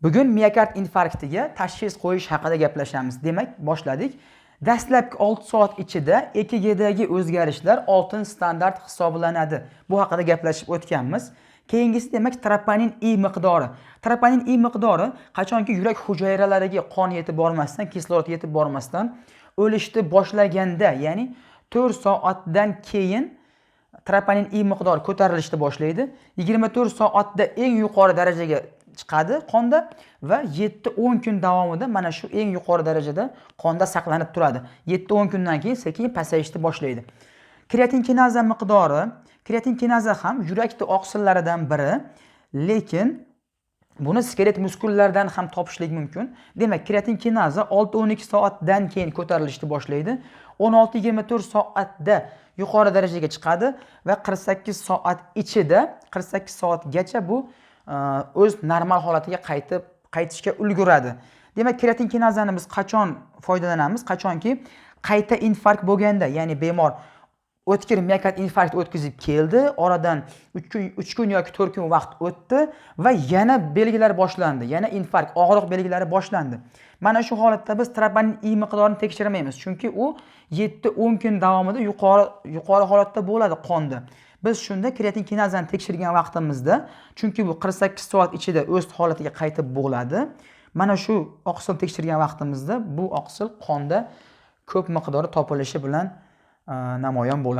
Bugun miokard infarktiga tashxis qo'yish haqida gaplashamiz. Demak, boshladik. Dastlabki 6 soat ichida EKGdagi o'zgarishlar oltin standart hisoblanadi. Bu haqida gaplashib o'tganmiz. Keyingisi demak troponin I miqdori. Troponin I miqdori qachonki yurak hujayralariga qon yetib bormasdan, kislorod yetib bormasdan o'lishni boshlaganda, ya'ni 4 soatdan keyin troponin I miqdori ko'tarilishni boshlaydi. 24 soatda eng yuqori darajaga chiqadi qonda va 7-10 kun davomida mana shu eng yuqori darajada qonda saqlanib turadi. 7-10 kundan keyin sekin pasayishni boshlaydi. Kreatin kinaza miqdori, kreatin kinaza ham yurakning oqsillaridan biri, lekin buni skelet muskullaridan ham topishlik mumkin. Demak, kreatin kinaza 6-12 soatdan keyin ko'tarilishni boshlaydi. 16-24 soatda yuqori darajaga chiqadi va 48 soat ichida, 48 soatgacha bu o'z normal holatiga qaytishga ulguradi. Demak, kreatin kinazani biz qachon foydalanamiz? Qachonki qayta infarkt bo'lganda, ya'ni bemor o'tkir miokard infarkt o'tkazib keldi, oradan 3 kun yoki 4 kun vaqt o'tdi va yana belgilar boshlandi. Yana infarkt, og'riq belgilari boshlandi. Mana shu holatda biz troponin I miqdorini tekshirmaymiz, chunki u 7-10 kun davomida yuqori holatda bo'ladi qonda. Biz shunda kreatin kinazani tekshirgan vaqtimizda, chunki bu 48 soat ichida o'z holatiga qaytib bo'ladi. Mana shu oqsil tekshirgan vaqtimizda bu oqsil qonda ko'p miqdorda topilishi bilan namoyon bo'ladi.